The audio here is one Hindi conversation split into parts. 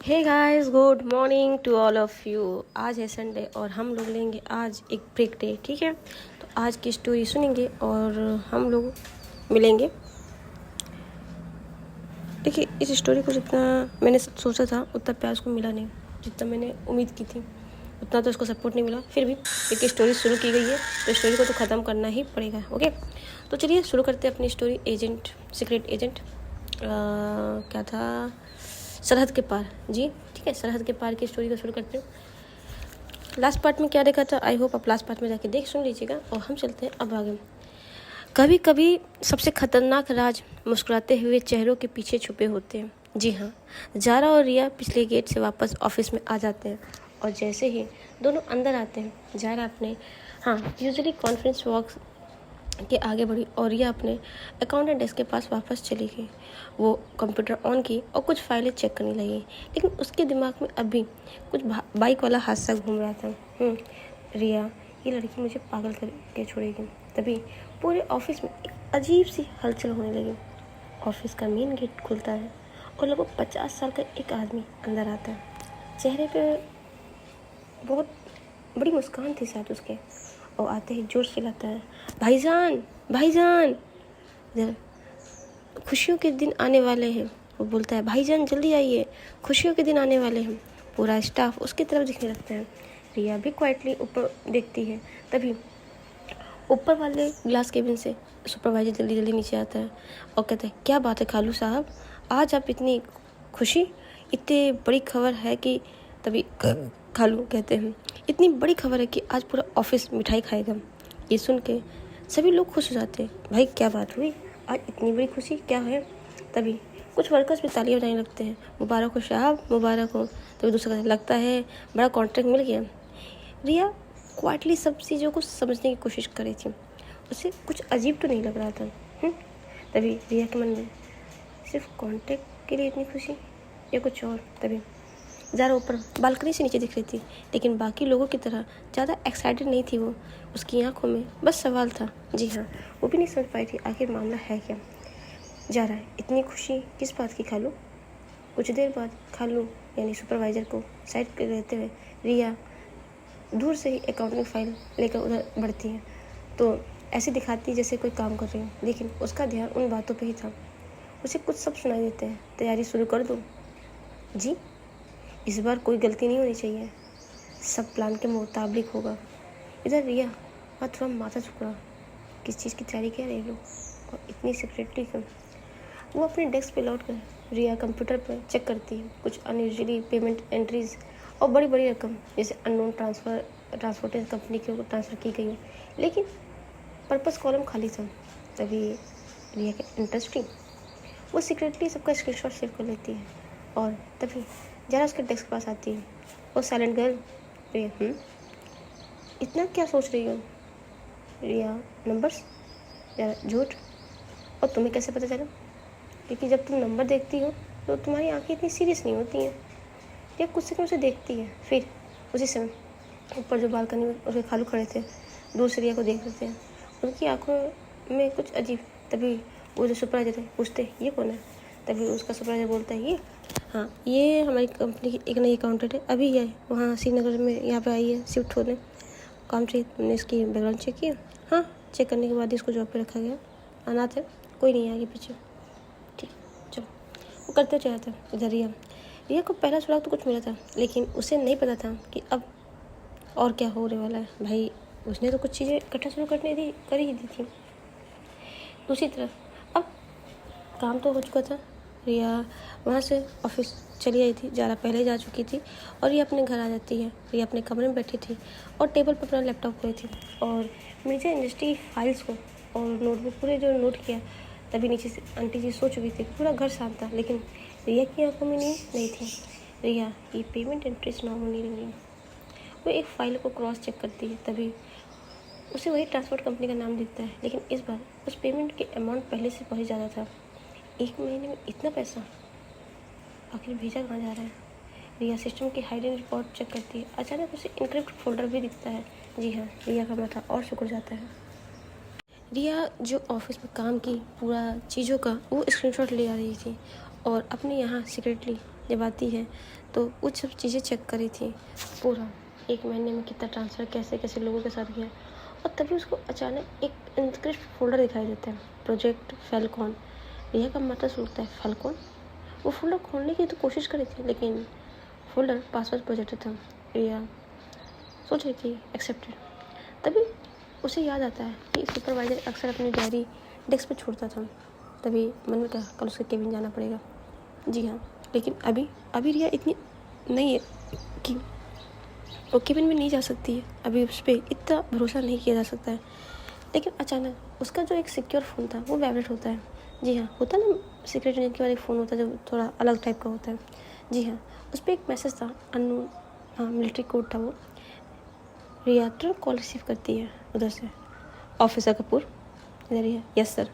Hey guys, good morning to all of you. आज है संडे और हम लोग लेंगे आज एक ब्रेक डे, ठीक है। तो आज की स्टोरी सुनेंगे और हम लोग मिलेंगे। देखिए, इस स्टोरी को जितना मैंने सोचा था उतना प्यार उसको मिला नहीं, जितना मैंने उम्मीद की थी उतना तो उसको सपोर्ट नहीं मिला। फिर भी एक स्टोरी शुरू की गई है तो स्टोरी को तो ख़त्म करना ही पड़ेगा। ओके, तो चलिए शुरू करते हैं अपनी स्टोरी। सीक्रेट एजेंट क्या था, सरहद के पार। जी ठीक है, सरहद के पार की स्टोरी को शुरू करते हैं। लास्ट पार्ट में क्या देखा था, आई होप आप लास्ट पार्ट में जाके सुन लीजिएगा। और हम चलते हैं अब आगे। कभी कभी सबसे खतरनाक राज मुस्कुराते हुए चेहरों के पीछे छुपे होते हैं। जी हाँ, जारा और रिया पिछले गेट से वापस ऑफिस में आ जाते हैं और जैसे ही दोनों अंदर आते हैं, जारा अपने यूजुअली कॉन्फ्रेंस वॉक के आगे बढ़ी और रिया अपने अकाउंटेंट डेस्क के पास वापस चली गई। वो कंप्यूटर ऑन की और कुछ फाइलें चेक करने लगी, लेकिन उसके दिमाग में अभी कुछ बाइक वाला हादसा घूम रहा था। रिया, ये लड़की मुझे पागल करके छोड़ेगी। तभी पूरे ऑफिस में एक अजीब सी हलचल होने लगी। ऑफिस का मेन गेट खुलता है और लगभग 50 साल का एक आदमी अंदर आता है। चेहरे पे बहुत बड़ी मुस्कान थी शायद उसके, और आते ही जोर से चिल्लाता है, भाईजान भाईजान, खुशियों के दिन आने वाले हैं। वो बोलता है, भाईजान जल्दी आइए, खुशियों के दिन आने वाले हैं। पूरा स्टाफ उसकी तरफ दिखने लगता है। रिया भी क्वाइटली ऊपर देखती है। तभी ऊपर वाले ग्लास केबिन से सुपरवाइजर जल्दी जल्दी नीचे आता है और कहता है, क्या बात है खालू साहब, आज आप इतनी खुशी, इतनी बड़ी खबर है कि। तभी खालू कहते हैं, इतनी बड़ी खबर है कि आज पूरा ऑफिस मिठाई खाएगा। ये सुन के सभी लोग खुश हो जाते हैं। भाई क्या बात हुई, आज इतनी बड़ी खुशी क्या है। तभी कुछ वर्कर्स भी तालियां बजाने लगते हैं, मुबारक हो साहब, मुबारक हो। तभी दूसरा कहता है, लगता है बड़ा कॉन्ट्रैक्ट मिल गया। रिया क्वाइटली सब चीज़ों को समझने की कोशिश कर रही थी, उसे कुछ अजीब तो नहीं लग रहा था। तभी रिया के मन में, सिर्फ कॉन्ट्रैक्ट के लिए इतनी खुशी या कुछ और। तभी ज़रा ऊपर बालकनी से नीचे दिख रही थी, लेकिन बाकी लोगों की तरह ज़्यादा एक्साइटेड नहीं थी वो। उसकी आंखों में बस सवाल था। जी हाँ, वो भी नहीं समझ पाई थी आखिर मामला है क्या। जा रहा है इतनी खुशी किस बात की खालू। कुछ देर बाद खालू यानी सुपरवाइज़र को साइड पर रहते हुए रिया दूर से ही अकाउंटिंग फाइल लेकर उधर बढ़ती है, तो ऐसे दिखाती जैसे कोई काम कर रही हो, लेकिन उसका ध्यान उन बातों पे ही था। उसे कुछ सब सुनाई देते हैं, तैयारी शुरू कर दो जी, इस बार कोई गलती नहीं होनी चाहिए, सब प्लान के मुताबिक होगा। इधर रिया वहाँ थोड़ा माथा झुक रहा, किस चीज़ की तैयारी कर रही लोग और इतनी सिक्रेटली क्यों। वो अपने डेस्क पे लौट कर रिया कंप्यूटर पर चेक करती है। कुछ अनयूजुअली पेमेंट एंट्रीज और बड़ी बड़ी रकम जैसे अननोन ट्रांसपोर्टेशन कंपनी को ट्रांसफ़र की गई हो, लेकिन पर्पस कॉलम खाली था। तभी रिया के इंटरेस्टिंग, वो सीक्रेटली सबका स्क्रीनशॉट सेव कर लेती है और तभी ज़रा उसके डेस्क के पास आती है। वो साइलेंट गर्ल, रिया इतना क्या सोच रही हो। रिया, नंबर्स, ज़रा झूठ, और तुम्हें कैसे पता चला। क्योंकि जब तुम नंबर देखती हो तो तुम्हारी आंखें इतनी सीरियस नहीं होती हैं। या कुछ सेकंड उसे देखती है, फिर उसी समय ऊपर जो बालकनी में उसके खालू खड़े थे दूर से रिया को देख रहे थे। उनकी आंखों में कुछ अजीब। तभी वो जो सुपरवाइजर थे पूछते, ये कौन है। तभी उसका सुपरवाइजर बोलता है, ये हमारी कंपनी की एक नई अकाउंटेंट है, अभी है वहाँ श्रीनगर में, यहाँ पे आई है शिफ्ट होने, काम चाहिए। तुमने इसकी बैकग्राउंड चेक किया। हाँ, चेक करने के बाद इसको जॉब पे रखा गया, अनाथ है, कोई नहीं आगे पीछे, ठीक चलो। वो करते चला था। इधर रिया को पहला सुराग तो कुछ मिला था, लेकिन उसे नहीं पता था कि अब और क्या होने वाला है। भाई उसने तो कुछ चीज़ें इकट्ठा शुरू कर ही दी थी। दूसरी तरफ अब काम तो हो चुका था। रिया वहाँ से ऑफिस चली आई थी, ज़रा पहले जा चुकी थी और ये अपने घर आ जाती है। रिया अपने कमरे में बैठी थी और टेबल पर अपना लैपटॉप खोली थी और मिर्जा इंडस्ट्री फाइल्स को और नोटबुक पूरे जो नोट किया। तभी नीचे से आंटी जी सो चुकी थी, पूरा घर शांत था, लेकिन रिया की आंखों में नींद नहीं थी। रिया, ये पेमेंट एंट्रीज नॉर्मल नहीं रही। वो एक फाइल को क्रॉस चेक करती है, तभी उसे वही ट्रांसपोर्ट कंपनी का नाम दिखता है, लेकिन इस बार उस पेमेंट के अमाउंट पहले से बहुत ज़्यादा था। 1 महीने में इतना पैसा आखिर भेजा कहाँ जा रहा है। रिया सिस्टम की हाइडन रिकॉर्ड चेक करती है, अचानक उसे इनक्रिप्ट फोल्डर भी दिखता है। जी हाँ, रिया का माथा और सिकुड़ जाता है। रिया जो ऑफिस में काम की पूरा चीज़ों का वो स्क्रीनशॉट ले आ रही थी और अपने यहाँ सीक्रेटली जब आती है तो वो सब चीज़ें चेक करी थी, पूरा 1 महीने में कितना ट्रांसफ़र कैसे कैसे लोगों के साथ किया। और तभी उसको अचानक एक इनक्रिप्ट फ़ोल्डर दिखाई देता है, प्रोजेक्ट फ़ैल्कॉन। रिया का माथा सूखता है, फ़ैल्कॉन? वो फ़ोल्डर खोलने की तो कोशिश करी थी, लेकिन फ़ोल्डर पासवर्ड प्रोजेक्ट था। रिया सोच रही थी एक्सेप्टेड। तभी उसे याद आता है कि सुपरवाइज़र अक्सर अपनी डायरी डेस्क पर छोड़ता था। तभी मन में कहा, कल उसे केबिन जाना पड़ेगा। जी हाँ, लेकिन अभी रिया इतनी नहीं है कि वो केबिन में नहीं जा सकती है। अभी उस पर इतना भरोसा नहीं किया जा सकता है। लेकिन अचानक उसका जो एक सिक्योर फ़ोन था वो वाइब्रेट होता है। जी हाँ, होता ना सीक्रेट एजेंट के वाला एक फ़ोन होता है जो थोड़ा अलग टाइप का होता है। जी हाँ, उस पर एक मैसेज था, अननोन, हाँ मिलिट्री कोड था वो। रिया तुरंत कॉल रिसीव करती है उधर से, ऑफिसर कपूर। इधर ही है, yes sir,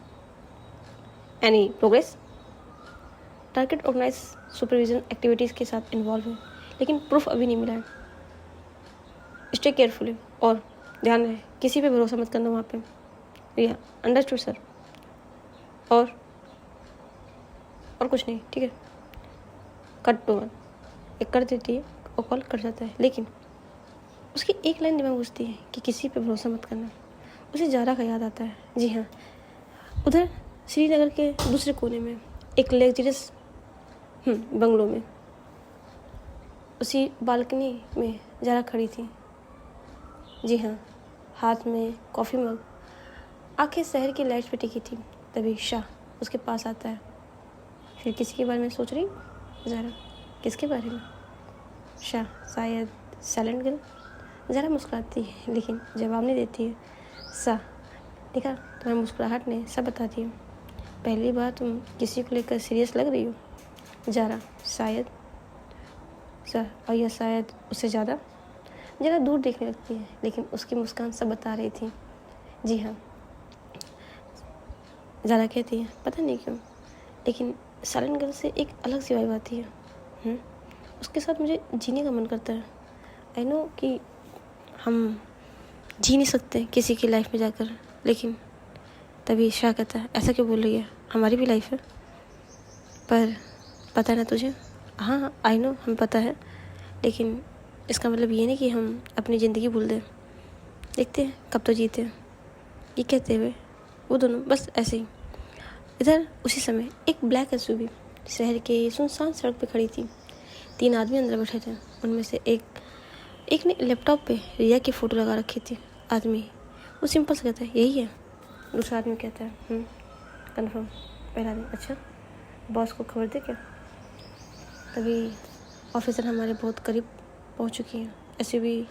any progress? Target organise supervision activities के साथ इन्वॉल्व है, लेकिन प्रूफ अभी नहीं मिला है। स्टे केयरफुली और ध्यान रहे, किसी पे भरोसा मत करना वहाँ पे। रिया अंडरस्टूड सर। और कुछ नहीं, ठीक है। कट टू वन, एक कर देती है और कॉल कट जाता है। लेकिन उसकी एक लाइन दिमाग घुसती है कि किसी पे भरोसा मत करना। उसे जारा का याद आता है। जी हाँ, उधर श्रीनगर के दूसरे कोने में एक लग्जरियस बंगलों में उसी बालकनी में जारा खड़ी थी। जी हाँ, हाथ में कॉफ़ी मग, आंखें शहर की लाइट्स पे टिकी थी। तभी शाह उसके पास आता है। फिर किसी के बारे में सोच रही ज़रा? किसके बारे में? शाह, शायद साइलेंट गर्ल। ज़रा मुस्कुराती है लेकिन जवाब नहीं देती है। शाह, देखा तुम्हारी मुस्कुराहट ने सब बता दिया। पहली बार तुम किसी को लेकर सीरियस लग रही हो। ज़रा, शायद सर, और यह शायद उससे ज़्यादा। ज़रा दूर देखने लगती है लेकिन उसकी मुस्कान सब बता रही थी। जी हाँ, ज़रा कहती है, पता नहीं क्यों लेकिन साइलेंट गर्ल से एक अलग सी वाइब आती है। उसके साथ मुझे जीने का मन करता है। आई नो कि हम जी नहीं सकते किसी की लाइफ में जाकर, लेकिन तभी शाह कहता है, ऐसा क्यों बोल रही है, हमारी भी लाइफ है। पर पता है ना तुझे? हाँ आई नो, हमें पता है, लेकिन इसका मतलब ये नहीं कि हम अपनी ज़िंदगी भूल दें। देखते हैं कब तो जीते हैं। ये कहते हुए वो दोनों बस ऐसे ही। इधर उसी समय एक ब्लैक एसयूवी शहर के सुनसान सड़क पे खड़ी थी। 3 आदमी अंदर बैठे थे। उनमें से एक ने लैपटॉप पे रिया की फ़ोटो लगा रखी थी। आदमी वो सिंपल से कहता है, यही है। दूसरा आदमी कहता है, कंफर्म। पहला आदमी, अच्छा बॉस को खबर दे क्या? तभी ऑफिसर हमारे बहुत करीब पहुंच चुकी हैं। एसयूवी,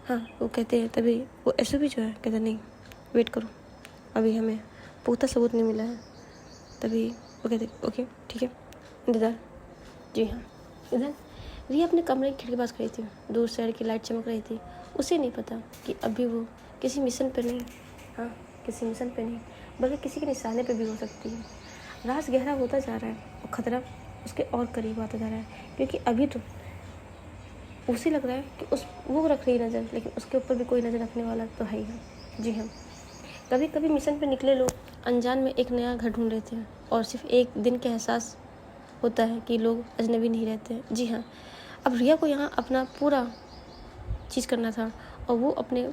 हाँ वो कहते हैं। तभी वो एसयूवी जो है कहता, नहीं वेट करो, अभी हमें पुख्ता सबूत नहीं मिला है। तभी वो कहते, ओके ठीक है, इंतज़ार। जी हाँ, इधर रिया अपने कमरे की खिड़की के पास खड़ी थी। दूर शहर की लाइट चमक रही थी। उसे नहीं पता कि अभी वो किसी मिशन पे नहीं, हाँ किसी मिशन पे नहीं, बल्कि किसी के निशाने पे भी हो सकती है। राज गहरा होता जा रहा है और खतरा उसके और करीब आता जा रहा है, क्योंकि अभी तो उसे लग रहा है कि वो रख रही नज़र, लेकिन उसके ऊपर भी कोई नज़र रखने वाला तो है ही है। जी हाँ, कभी कभी मिशन पे निकले लोग अनजान में एक नया घर ढूंढ रहे थे, और सिर्फ एक दिन के एहसास होता है कि लोग अजनबी नहीं रहते। जी हाँ, अब रिया को यहाँ अपना पूरा चीज़ करना था और वो अपने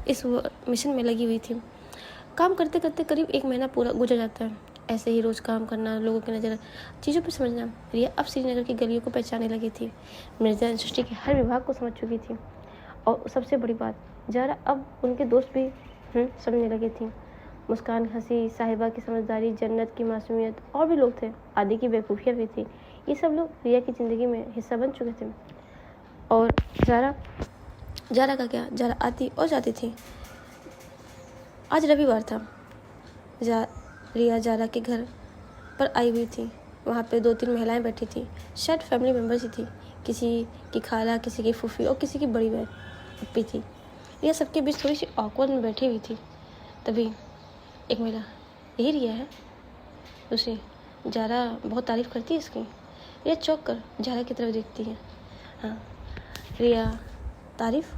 इस मिशन में लगी हुई थी। काम करते करते करीब 1 महीना पूरा गुजर जाता है। ऐसे ही रोज़ काम करना, लोगों की नज़र, चीज़ों पर समझना। रिया अब श्रीनगर की गलियों को पहचानने लगी थी। मिर्जा इंडस्ट्री के हर विभाग को समझ चुकी थी, और सबसे बड़ी बात, ज़रा अब उनके दोस्त भी समझने लगे थी। मुस्कान, हंसी, साहिबा की समझदारी, जन्नत की मासूमियत, और भी लोग थे, आदि की बेवकूफ़ियाँ भी थी। ये सब लोग रिया की ज़िंदगी में हिस्सा बन चुके थे। और ज़रा का क्या, ज़रा आती और जाती थी। आज रविवार था। रिया ज़रा के घर पर आई हुई थी। वहाँ पे 2-3 महिलाएं बैठी थी, शायद फैमिली मेम्बर्स ही थी। किसी की खाला, किसी की फूफी और किसी की बड़ी बहन अप्पी थी। रिया सबके बीच थोड़ी सी ऑकवर्ड में बैठी हुई थी। तभी एक महिला, यही रिया है? दूसरी, ज़रा बहुत तारीफ़ करती है इसकी। रिया चौंक कर ज़रा की तरफ देखती है। हाँ, रिया तारीफ़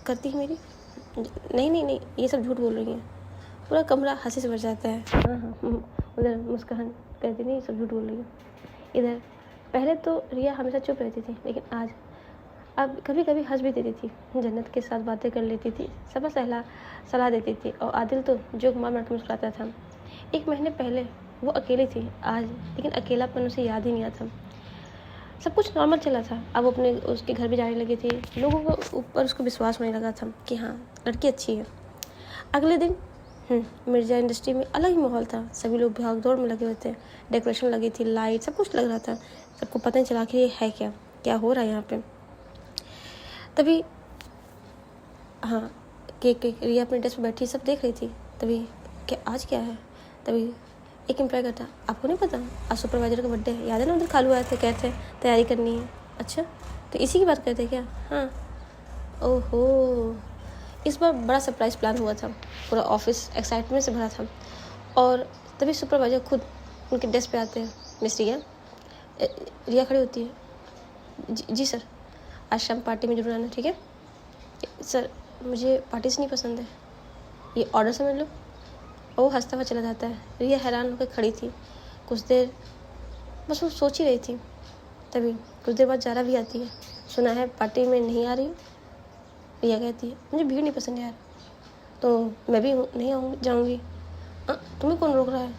करती है मेरी? नहीं, ये सब झूठ बोल रही हैं। पूरा कमरा हंसी से भर जाता है। हाँ, उधर मुस्कान कहती, नहीं सब झूठ बोल रही है। इधर पहले तो रिया हमेशा चुप रहती थी, लेकिन आज अब कभी कभी हंस भी देती थी, जन्नत के साथ बातें कर लेती थी, सबक सलाह देती थी, और आदिल तो जो मार मार मुस्कुराता था। 1 महीने पहले वो अकेली थी आज, लेकिन अकेलापन उसे याद ही नहीं आता। सब कुछ नॉर्मल चला था। अब अपने उसके घर भी जाने लगी थी, लोगों को ऊपर उसको विश्वास होने लगा था कि हाँ लड़की अच्छी है। अगले दिन मिर्जा इंडस्ट्री में अलग ही माहौल था। सभी लोग भाग दौड़ में लगे हुए थे, डेकोरेशन लगी थी, लाइट, सब कुछ लग रहा था। सबको पता नहीं चला कि ये है क्या क्या हो रहा है यहाँ पे। तभी हाँ केक रिया अपने डेस्क पर बैठी सब देख रही थी। तभी क्या आज क्या है, तभी एक एम्प्लॉय कहता, आपको नहीं पता आज सुपरवाइजर का बर्थडे है, याद है ना उधर खालू आए थे, कहते तैयारी करनी है। अच्छा तो इसी की बात करते हैं क्या? हाँ। ओहो, इस बार बड़ा सरप्राइज प्लान हुआ था, पूरा ऑफिस एक्साइटमेंट से भरा था। और तभी सुपरवाइजर खुद उनके डेस्क पे आते हैं। मिस रिया रिया खड़ी होती है। जी सर, आज शाम पार्टी में जरूर आना, ठीक है? सर मुझे पार्टी से नहीं पसंद है, ये ऑर्डर समझ लो। वो हंसता हुआ चला जाता है। रिया हैरान होकर खड़ी थी कुछ देर, बस वो सोच ही रही थी। तभी कुछ देर बाद जारा भी आती है। सुना है पार्टी में नहीं आ रही हूँ। रिया कहती है, मुझे भीड़ नहीं पसंद यार, तो मैं भी नहीं जाऊँगी। तुम्हें कौन रोक रहा है?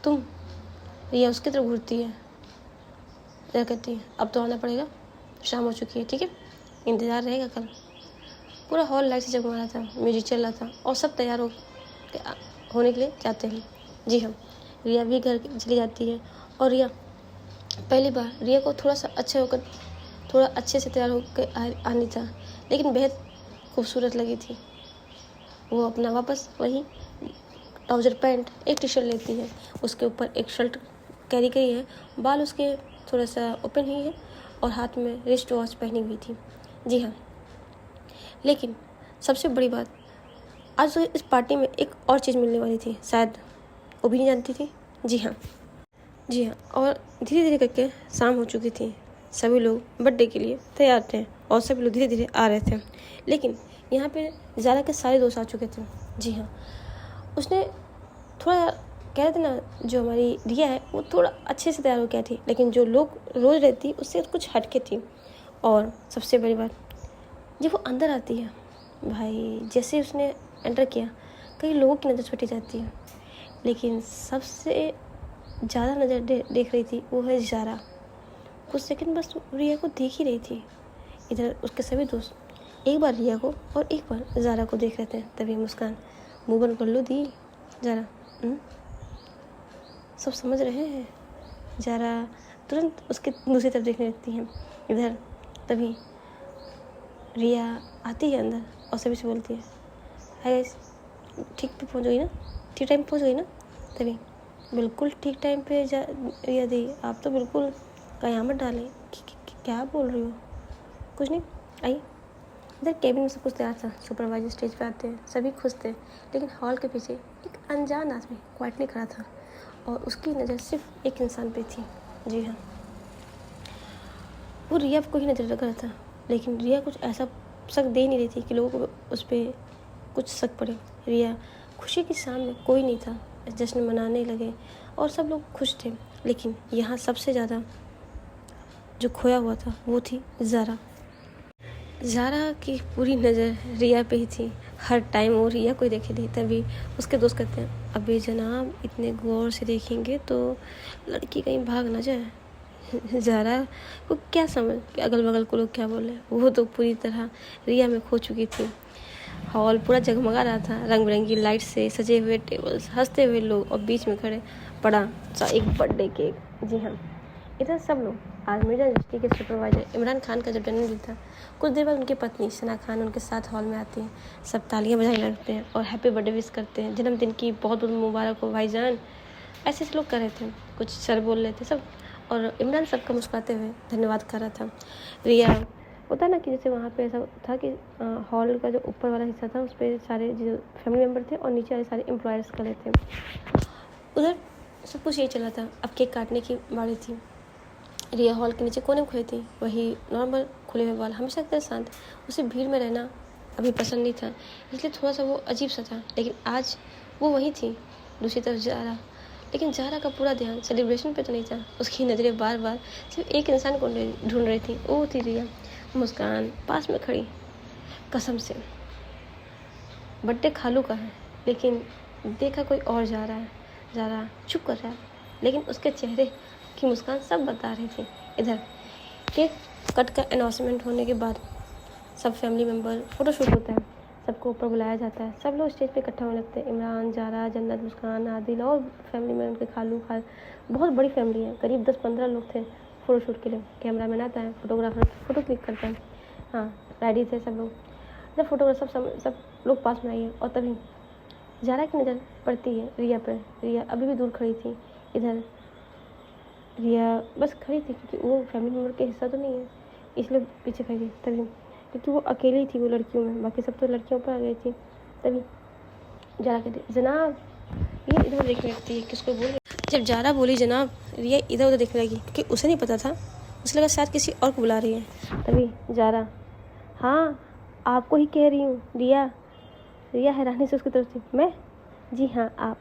तुम। रिया उसकी तरफ घूरती है। रिया कहती है, अब तो आना पड़ेगा, शाम हो चुकी है, ठीक है? इंतज़ार रहेगा कल। पूरा हॉल लाइट से जगमगा रहा था, म्यूजिक चल रहा था और सब तैयार होने के लिए जाते हैं। जी हाँ, रिया भी घर चली जाती है। और रिया पहली बार रिया को थोड़ा अच्छे से तैयार होकर आनी था, लेकिन बेहद खूबसूरत लगी थी। वो अपना वापस वही ट्राउज़र पैंट एक टी शर्ट लेती है, उसके ऊपर एक शर्ट कैरी करी है, बाल उसके थोड़ा सा ओपन ही है और हाथ में रिस्ट वॉच पहनी हुई थी। जी हाँ, लेकिन सबसे बड़ी बात, आज तो इस पार्टी में एक और चीज़ मिलने वाली थी, शायद वो भी नहीं जानती थी। जी हाँ, और धीरे धीरे करके शाम हो चुकी थी। सभी लोग बर्थडे के लिए तैयार थे और सभी लोग धीरे धीरे आ रहे थे, लेकिन यहाँ पे ज़ारा के सारे दोस्त आ चुके थे। जी हाँ, उसने थोड़ा कह रहे थे ना, जो हमारी रिया है वो थोड़ा अच्छे से तैयार हो गया थी, लेकिन जो लोग रोज़ रहती उससे कुछ हटके थी। और सबसे बड़ी बात, जब वो अंदर आती है भाई, जैसे उसने एंटर किया कई लोगों की नज़र छुटी जाती है, लेकिन सबसे ज़्यादा नज़र देख रही थी वो है ज़ारा। कुछ सेकंड बस रिया को देख ही रही थी। इधर उसके सभी दोस्त एक बार रिया को और एक बार ज़ारा को देख रहे थे। तभी मुस्कान, मुँह बंद कर लो दी। ज़ारा सब समझ रहे हैं। ज़ारा तुरंत उसके दूसरी तरफ देखने लगती हैं। इधर तभी रिया आती है अंदर और सभी से बोलती है, हाय गाइस, ठीक पे पहुंच गई ना? ठीक टाइम पहुंच गई ना? तभी बिल्कुल ठीक टाइम पे रिया दी, आप तो बिल्कुल कयामत डालें। क्या बोल रही हो? कुछ नहीं, आई। इधर केबिन में सब कुछ तैयार था। सुपरवाइजर स्टेज पे आते हैं, सभी खुश थे, लेकिन हॉल के पीछे एक अनजान आदमी क्वाइटली खड़ा था और उसकी नज़र सिर्फ एक इंसान पे थी। जी हाँ, वो रिया को ही नज़र लग रहा था, लेकिन रिया कुछ ऐसा शक दे नहीं रही थी कि लोगों को उस पर कुछ शक पड़े। रिया खुशी की शाम में कोई नहीं था, जश्न मनाने लगे और सब लोग खुश थे, लेकिन यहाँ सबसे ज़्यादा जो खोया हुआ था वो थी ज़ारा। ज़ारा की पूरी नज़र रिया पे ही थी, हर टाइम वो रिया को ही देखे थी। तभी उसके दोस्त कहते हैं, अबे जनाब इतने गौर से देखेंगे तो लड़की कहीं भाग ना जाए। ज़ारा को क्या समझ कि अगल बगल को लोग क्या बोले, वो तो पूरी तरह रिया में खो चुकी थी। हॉल पूरा जगमगा रहा था, रंग बिरंगी लाइट से सजे हुए टेबल्स, हंसते हुए लोग और बीच में खड़े बड़ा सा एक बर्थडे केक। जी हाँ, इधर सब लोग आज मिर्जा इंडस्ट्री के सुपरवाइजर इमरान खान का जब जन्मदिन था, कुछ देर बाद उनकी पत्नी सना खान उनके साथ हॉल में आती हैं। सब तालियां बजाने लगते हैं और हैप्पी बर्थडे विश करते हैं, जन्मदिन की बहुत बहुत मुबारक हो भाईजान। ऐसे लोग कर रहे थे, कुछ सर बोल रहे थे सब, और इमरान सबका मुस्कुराते हुए धन्यवाद कर रहा था। रिया होता ना कि जैसे वहाँ पे ऐसा था कि हॉल का जो ऊपर वाला हिस्सा था उस पर सारे जो फैमिली मेम्बर थे और नीचे वाले सारे एम्प्लॉयर्स खड़े थे। उधर सब कुछ यही चला था। अब केक काटने की बारी थी। रिया हॉल के नीचे कोने में खड़ी थी, वही नॉर्मल खुले हुए बाल, हमेशा इतना शांत। उसे भीड़ में रहना अभी पसंद नहीं था, इसलिए थोड़ा सा वो अजीब सा था, लेकिन आज वो वही थी। दूसरी तरफ ज़ारा लेकिन ज़ारा का पूरा ध्यान सेलिब्रेशन पे तो नहीं था। उसकी नज़रें बार बार सिर्फ एक इंसान को ढूंढ रही थी, वो थी रिया। मुस्कान पास में खड़ी, कसम से बर्थडे खालू का है, लेकिन देखा कोई और जा रहा है। ज़ारा चुप कर रहा है, लेकिन उसके चेहरे की मुस्कान सब बता रही थी। इधर केक कट का अनाउंसमेंट होने के बाद सब फैमिली मेम्बर फ़ोटोशूट होता है, सबको ऊपर बुलाया जाता है, सब लोग स्टेज पे इकट्ठा होने लगते हैं। इमरान, ज़ारा, जन्नत, मुस्कान, आदिल और फैमिली में उनके खालू खाल, बहुत बड़ी फैमिली है, करीब 10-15 लोग थे फ़ोटोशूट के लिए। कैमरा मैन आता है, फोटोग्राफर फ़ोटो क्लिक करता है। हाँ, रेडी थे सब लोग। जब फोटोग्राफर सब लोग पास में आई है, और तभी ज़ारा की नज़र पड़ती है रिया पर। रिया अभी भी दूर खड़ी थी। इधर रिया बस खड़ी थी, क्योंकि वो फैमिली मेम्बर के हिस्सा तो नहीं है, इसलिए पीछे खड़ी थी। तभी क्योंकि वो अकेली थी वो लड़कियों में, बाकी सब तो लड़कियों पर आ गई थी। तभी ज़ारा कहती, जनाब। ये इधर देखने लगती है, किसको बोल रही। जब ज़ारा बोली जनाब, रिया इधर उधर देखने लगी, क्योंकि उसे नहीं पता था, उसे लगा शायद किसी और को बुला रही है। तभी ज़ारा, हाँ आपको ही कह रही हूँ रिया। रिया हैरानी से उसकी तरफ थी, मैं? जी हाँ आप।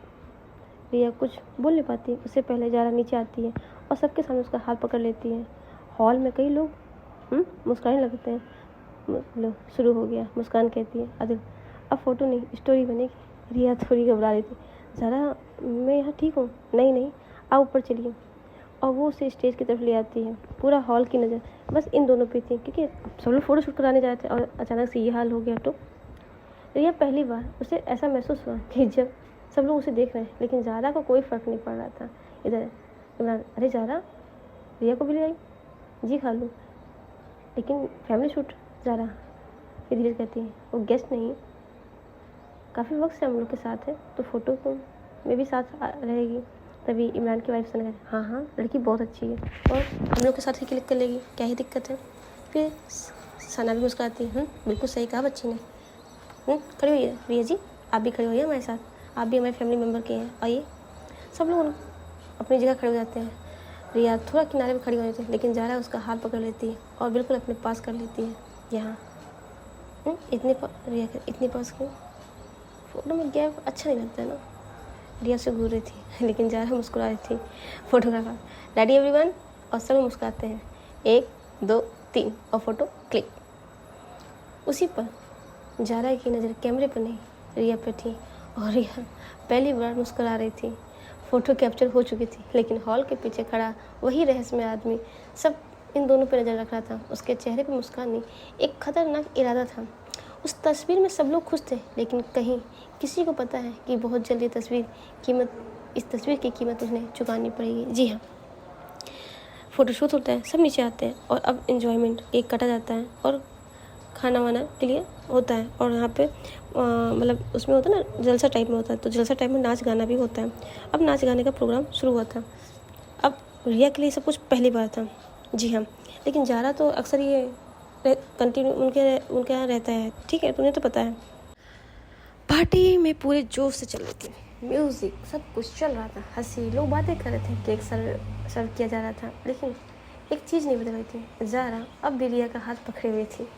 रिया कुछ बोल नहीं पाती, उससे पहले ज़ारा नीचे आती है और सबके सामने उसका हाथ पकड़ लेती है। हॉल में कई लोग मुस्कुराने लगते हैं। लो शुरू हो गया। मुस्कान कहती है, आदिल अब फ़ोटो नहीं स्टोरी बनेगी। रिया थोड़ी घबरा रही थी। ज़ारा मैं यहाँ ठीक हूँ। नहीं आप ऊपर चलिए। और वो उसे स्टेज की तरफ ले आती है। पूरा हॉल की नज़र बस इन दोनों पे थी, क्योंकि सब लोग फ़ोटो शूट कराने जा रहे थे और अचानक से ये हाल हो गया। तो रिया पहली बार उसे ऐसा महसूस हुआ कि जब सब लोग उसे देख रहे हैं, लेकिन ज़ारा को कोई फ़र्क नहीं पड़ रहा था। इधर इमरान, अरे ज़ारा रिया को भी ले आई। जी खालू, लेकिन फैमिली शूट। ज़ारा फिर धीरे कहती है, वो गेस्ट नहीं, काफ़ी वक्त से हम लोग के साथ है, तो फ़ोटो तो में भी साथ रहेगी। तभी इमरान की वाइफ से कहती, हाँ लड़की बहुत अच्छी है और हम लोग के साथ ही क्लिक कर लेगी, क्या ही दिक्कत है। फिर सना भी मुस्कुराती है, बिल्कुल सही कहा बच्ची ने। खड़ी हुई है रिया जी, आप भी खड़ी हुई है हमारे साथ, आप भी हमारे फैमिली मेम्बर के हैं, आइए। सब लोग अपनी जगह खड़े हो जाते हैं। रिया थोड़ा किनारे में खड़ी हो जाती है, लेकिन ज़ारा उसका हाथ पकड़ लेती है और बिल्कुल अपने पास कर लेती है। यहाँ रिया इतने पास क्यों? फ़ोटो में गैप अच्छा नहीं लगता है ना। रिया से घूर रही थी, लेकिन ज़ारा मुस्कुरा रही थी। फोटोग्राफर, रेडी एवरीवन, और सब मुस्कुराते हैं। 1 2 3 और फोटो क्लिक। उसी पर ज़ारा की नज़र कैमरे पर नहीं रिया पर थी, और रिया पहली बार मुस्कुरा रही थी। फ़ोटो कैप्चर हो चुकी थी, लेकिन हॉल के पीछे खड़ा वही रहस्यमय आदमी सब इन दोनों पर नज़र रख रहा था। उसके चेहरे पर मुस्कान नहीं, एक खतरनाक इरादा था। उस तस्वीर में सब लोग खुश थे, लेकिन कहीं किसी को पता है कि बहुत जल्द इस तस्वीर की कीमत उन्हें चुकानी पड़ेगी। जी हाँ, फ़ोटोशूट होता है, सब नीचे आते हैं और अब एंजॉयमेंट, केक काटा जाता है और खाना वाना के लिए होता है। और यहाँ पे मतलब उसमें होता है ना, जलसा टाइप में होता है, तो जलसा टाइप में नाच गाना भी होता है। अब नाच गाने का प्रोग्राम शुरू हुआ था। अब रिया के लिए सब कुछ पहली बार था। जी हाँ, लेकिन ज़ारा तो अक्सर ये कंटिन्यू उनके यहाँ रहता है, ठीक है, तुम्हें तो पता है। पार्टी में पूरे जोश से चल रही थी, म्यूज़िक सब कुछ चल रहा था, हंसी, लोग बातें कर रहे थे, केक सर्व किया जा रहा था। लेकिन एक चीज़ नहीं बदल रही थी, ज़ारा अब भी रिया का हाथ पकड़े हुई थी,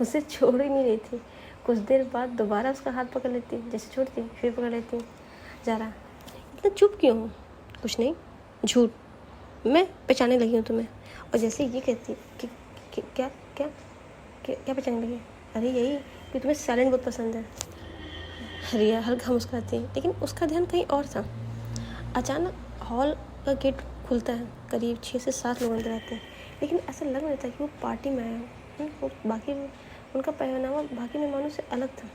उसे छोड़ ही नहीं रही थी। कुछ देर बाद दोबारा उसका हाथ पकड़ लेती, जैसे छोड़ती फिर पकड़ लेती। ज़ारा इतना चुप क्यों हो? कुछ नहीं, झूठ, मैं पहचानने लगी हूँ तुम्हें। और जैसे ये कहती कि क्या क्या क्या पहचानने लगी? अरे यही कि तुम्हें साइलेंट बहुत पसंद है। रिया हल्का मुस्कुराती है, लेकिन उसका ध्यान कहीं और था। अचानक हॉल का गेट खुलता है, करीब 6 से 7 लोग अंदर आते हैं, लेकिन ऐसा लग रहा था कि वो पार्टी में आए हो। वो बाकी उनका पहनावा बाकी मेहमानों से अलग था।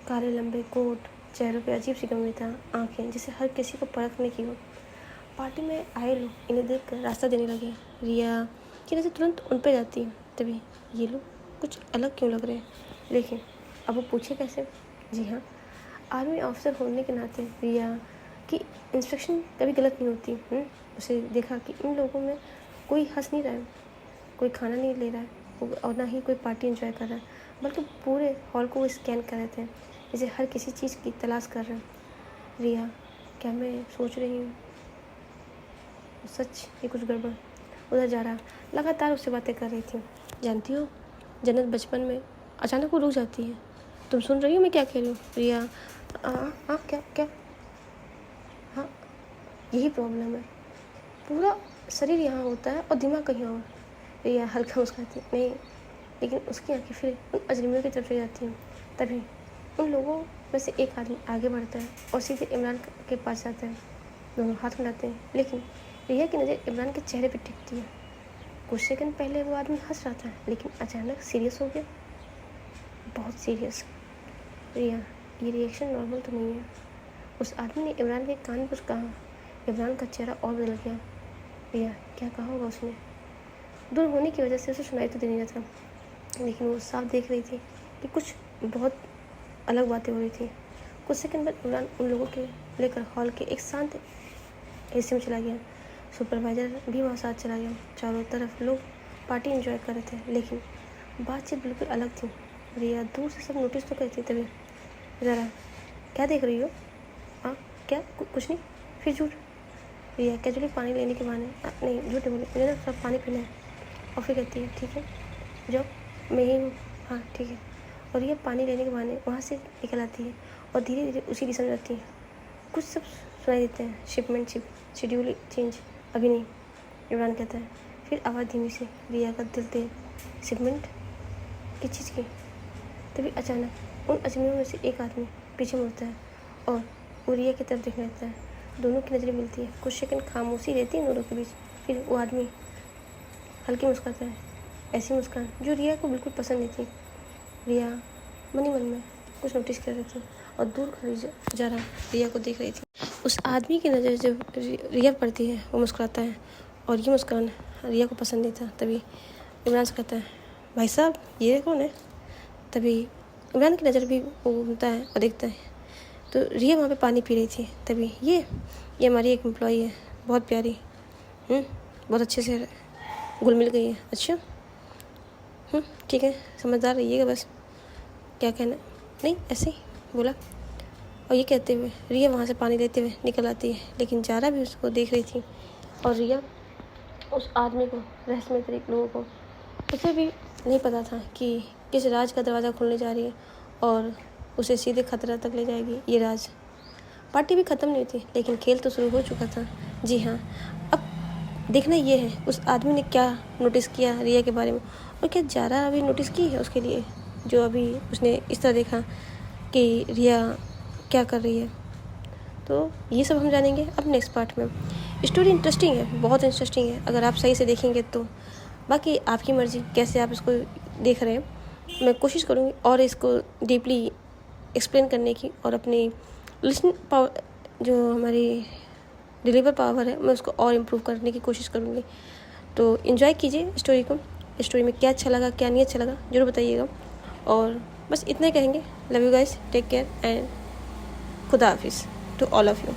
काले लंबे कोट, चेहरों पे अजीब सी गमी था, आंखें जैसे हर किसी को परखने की हो। पार्टी में आए लोग इन्हें देख कर रास्ता देने लगे। रिया की नज़र तुरंत उन पर जाती है। तभी ये लोग कुछ अलग क्यों लग रहे हैं, लेकिन अब वो पूछे कैसे? जी हाँ, आर्मी ऑफिसर होने के नाते रिया की इंस्ट्रक्शन कभी गलत नहीं होती। उसे देखा कि इन लोगों में कोई हंस नहीं रहा है, कोई खाना नहीं ले रहा है और ना ही कोई पार्टी एंजॉय कर रहा है, बल्कि पूरे हॉल को वो स्कैन कर रहे थे, जैसे हर किसी चीज़ की तलाश कर रहे हैं। रिया, क्या मैं सोच रही हूँ सच ये कुछ गड़बड़? उधर ज़ारा लगातार उससे बातें कर रही थी। जानती हो जन्नत, बचपन में अचानक वो रुक जाती है। तुम सुन रही हो मैं क्या कह रही हूँ? रिया, हाँ क्या क्या? हाँ यही प्रॉब्लम है, पूरा शरीर यहाँ होता है और दिमाग कहीं और। रिया हल्का मुस्कुराती नहीं, लेकिन उसकी आंखें फिर उन अजनबियों की तरफ चली जाती हैं। तभी उन लोगों में से एक आदमी आगे बढ़ता है और सीधे इमरान के पास जाता है। दोनों हाथ मिलाते हैं, लेकिन रिया की नज़र इमरान के चेहरे पर टिकती है। कुछ सेकंड पहले वो आदमी हंस रहा था, लेकिन अचानक सीरियस हो गया, बहुत सीरियस। रिया, ये रिएक्शन नॉर्मल तो नहीं है। उस आदमी ने इमरान के कान पर कहा। इमरान का चेहरा और बदल गया। रिया, क्या कहा होगा उसने? दूर होने की वजह से उसे सुनाई तो दे नहीं था, लेकिन वो साफ देख रही थी कि कुछ बहुत अलग बातें हो रही थी। कुछ सेकंड बाद इमरान उन लोगों के लेकर हॉल के एक शांत एसी में चला गया। सुपरवाइज़र भी वहाँ साथ चला गया। चारों तरफ लोग पार्टी एंजॉय कर रहे थे, लेकिन बातचीत बिल्कुल अलग थी। रिया दूर से सब नोटिस तो करती, तभी ज़रा क्या देख रही हो? हाँ क्या? कुछ नहीं, फिर झूठ। रिया कैजुअली पानी लेने के बहाने नहीं, झूठ नहीं बोली, मुझे ना सब पानी पीना है। और फिर कहती है ठीक है जाओ, मैं ही हूँ। हाँ ठीक है। और रिया पानी लेने के बहाने वहाँ से निकल आती है और धीरे धीरे उसी दिशा में जाती है। कुछ सब सुनाई देते हैं, शिपमेंट शेड्यूल चेंज, अभी नहीं, इमरान कहता है। फिर आवाज़ धीमी से, रिया का दिल तेज, शिपमेंट किस चीज़ की? तभी अचानक उन अजनबियों में से एक आदमी पीछे मुड़ता है और वो रिया की तरफ देखने लगता है। दोनों की नज़रें मिलती है। कुछ सेकंड खामोशी रहती है दोनों के बीच। फिर वो आदमी हल्की मुस्कुराता है, ऐसी मुस्कान जो रिया को बिल्कुल पसंद नहीं थी। रिया मन ही मन में कुछ नोटिस कर रही थी और दूर खड़ी जरा रिया को देख रही थी। उस आदमी की नज़र जब रिया पर पड़ती है, वो मुस्कुराता है और ये मुस्कान रिया को पसंद नहीं था। तभी इमरान से कहता है, भाई साहब ये कौन है? तभी इमरान की नज़र भी वो घूमता है और देखता है तो रिया वहाँ पे पानी पी रही थी। तभी ये हमारी एक एम्प्लॉई है, बहुत प्यारी, बहुत अच्छे से घुल मिल गई है। अच्छा ठीक है, समझदार रहिएगा बस। क्या कहना? नहीं, ऐसे ही बोला। और ये कहते हुए रिया वहाँ से पानी लेते हुए निकल आती है, लेकिन जारा भी उसको देख रही थी। और रिया उस आदमी को, रहस्यमय तरीके लोगों को, उसे भी नहीं पता था कि किस राज का दरवाज़ा खुलने जा रही है और उसे सीधे खतरा तक ले जाएगी ये राज। पार्टी भी ख़त्म नहीं थी, लेकिन खेल तो शुरू हो चुका था। जी हाँ, अब देखना ये है उस आदमी ने क्या नोटिस किया रिया के बारे में, और क्या जारा अभी नोटिस की है उसके लिए, जो अभी उसने इस तरह देखा कि रिया क्या कर रही है। तो ये सब हम जानेंगे अब नेक्स्ट पार्ट में। स्टोरी इंटरेस्टिंग है, बहुत इंटरेस्टिंग है अगर आप सही से देखेंगे तो। बाकी आपकी मर्ज़ी कैसे आप इसको देख रहे हैं। मैं कोशिश करूँगी और इसको डीपली एक्सप्लेन करने की, और अपनी लिसनिंग पावर, जो हमारी डिलीवर पावर है, मैं उसको और इम्प्रूव करने की कोशिश करूँगी। तो एंजॉय कीजिए स्टोरी को। स्टोरी में क्या अच्छा लगा, क्या नहीं अच्छा लगा, ज़रूर बताइएगा। और बस इतना ही कहेंगे, love you guys, take care and खुदा हाफिज़ टू ऑल ऑफ़ यू।